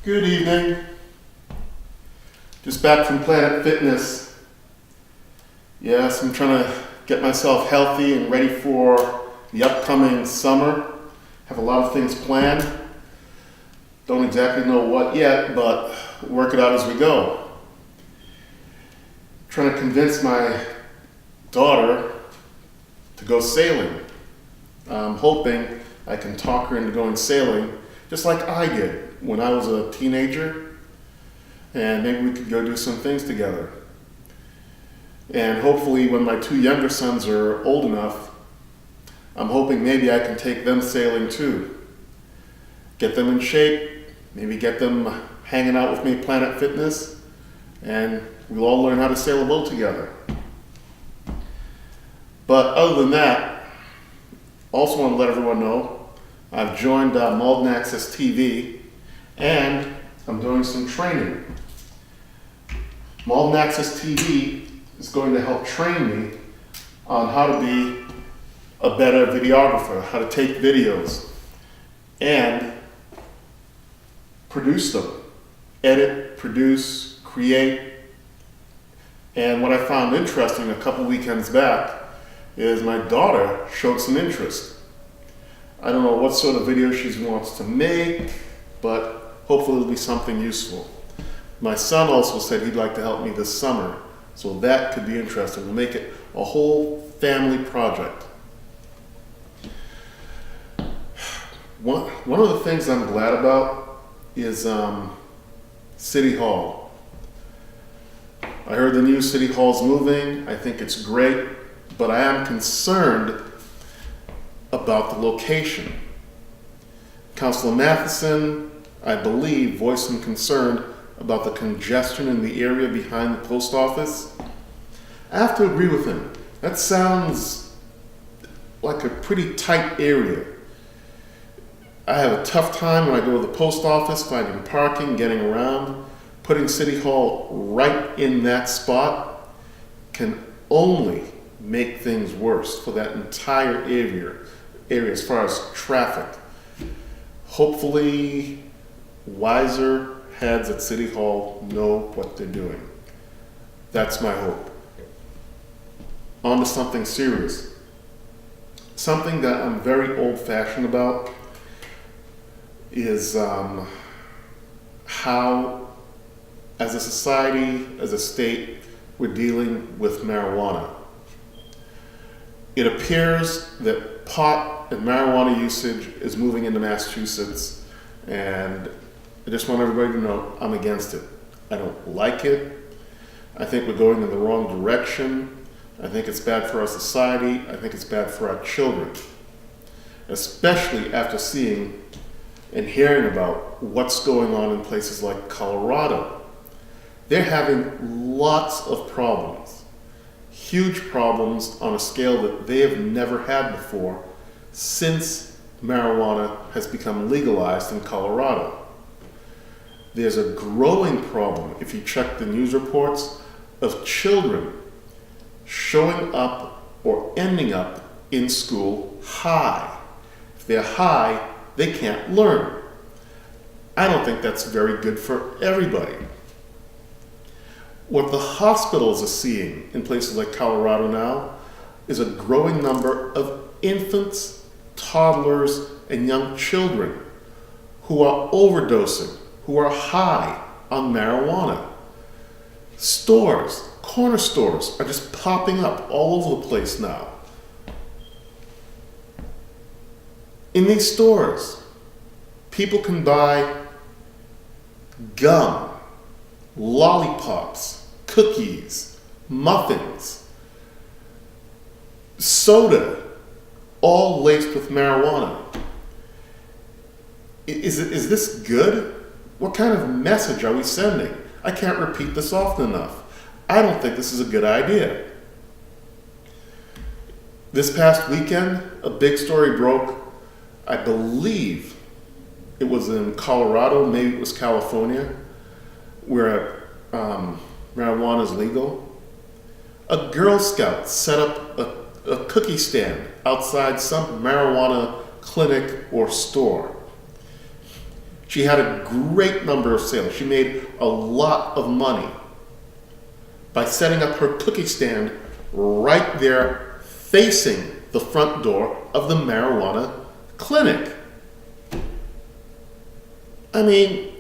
Good evening. Just back from Planet Fitness. Yes, I'm trying to get myself healthy and ready for the upcoming summer. Have a lot of things planned. Don't exactly know what yet, but work it out as we go. Trying to convince my daughter to go sailing. I'm hoping I can talk her into going sailing just like I did when I was a teenager, and maybe we could go do some things together. And hopefully when my two younger sons are old enough, I'm hoping maybe I can take them sailing too. Get them in shape, maybe get them hanging out with me at Planet Fitness, and we'll all learn how to sail a boat together. But other than that, also want to let everyone know I've joined Malden Access TV, and I'm doing some training. Malden Access TV is going to help train me on how to be a better videographer, how to take videos and produce them. Edit, produce, create. And what I found interesting a couple weekends back is my daughter showed some interest. I don't know what sort of video she wants to make, but hopefully it'll be something useful. My son also said he'd like to help me this summer, so that could be interesting. We'll make it a whole family project. One of the things I'm glad about is City Hall. I heard the new City Hall's moving. I think it's great, but I am concerned about the location. Councilor Matheson, I believe, voiced some concern about the congestion in the area behind the post office. I have to agree with him. That sounds like a pretty tight area. I have a tough time when I go to the post office, finding parking, getting around. Putting City Hall right in that spot can only make things worse for that entire area as far as traffic. Hopefully, wiser heads at City Hall know what they're doing. That's my hope. On to something serious. Something that I'm very old-fashioned about is how, as a society, as a state, we're dealing with marijuana. It appears that pot and marijuana usage is moving into Massachusetts, and I just want everybody to know I'm against it. I don't like it. I think we're going in the wrong direction. I think it's bad for our society. I think it's bad for our children, especially after seeing and hearing about what's going on in places like Colorado. They're having lots of problems, huge problems on a scale that they have never had before since marijuana has become legalized in Colorado. There's a growing problem, if you check the news reports, of children showing up or ending up in school high. If they're high, they can't learn. I don't think that's very good for everybody. What the hospitals are seeing in places like Colorado now is a growing number of infants, toddlers, and young children who are overdosing, who are high on marijuana. Stores, corner stores, are just popping up all over the place now. In these stores, people can buy gum, lollipops, cookies, muffins, soda, all laced with marijuana. Is this good? What kind of message are we sending? I can't repeat this often enough. I don't think this is a good idea. This past weekend, a big story broke. I believe it was in Colorado, maybe it was California, where marijuana is legal. A Girl Scout set up a cookie stand outside some marijuana clinic or store. She had a great number of sales. She made a lot of money by setting up her cookie stand right there facing the front door of the marijuana clinic. I mean,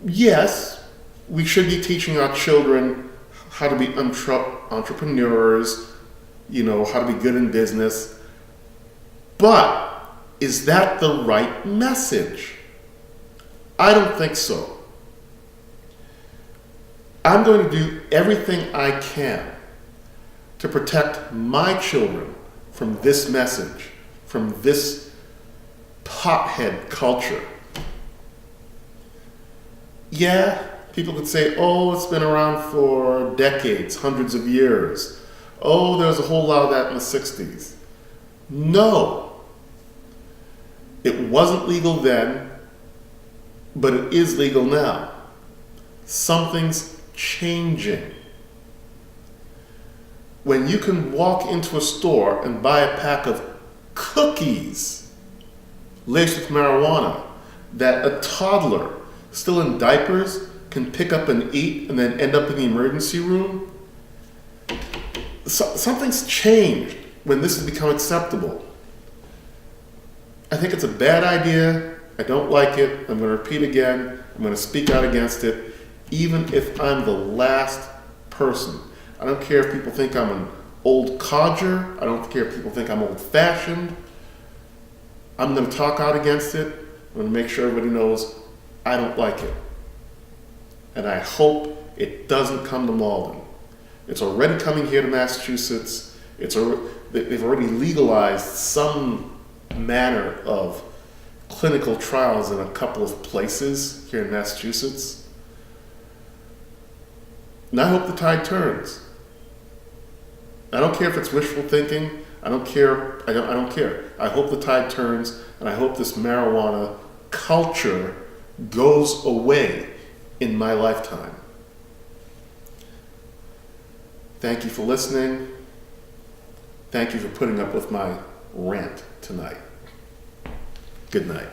yes, we should be teaching our children how to be entrepreneurs, how to be good in business. But is that the right message? I don't think so. I'm going to do everything I can to protect my children from this message, from this pothead culture. Yeah, people could say, oh, it's been around for decades, hundreds of years. Oh, there was a whole lot of that in the 60s. No. It wasn't legal then, but it is legal now. Something's changing. When you can walk into a store and buy a pack of cookies laced with marijuana that a toddler still in diapers can pick up and eat and then end up in the emergency room, something's changed when this has become acceptable. I think it's a bad idea. I don't like it. I'm going to repeat again. I'm going to speak out against it, even if I'm the last person. I don't care if people think I'm an old codger. I don't care if people think I'm old-fashioned. I'm going to talk out against it. I'm going to make sure everybody knows I don't like it. And I hope it doesn't come to Malden. It's already coming here to Massachusetts. They've already legalized some manner of clinical trials in a couple of places here in Massachusetts. And I hope the tide turns. I don't care if it's wishful thinking. I don't care. I don't care. I hope the tide turns, and I hope this marijuana culture goes away in my lifetime. Thank you for listening. Thank you for putting up with my rant tonight. Good night.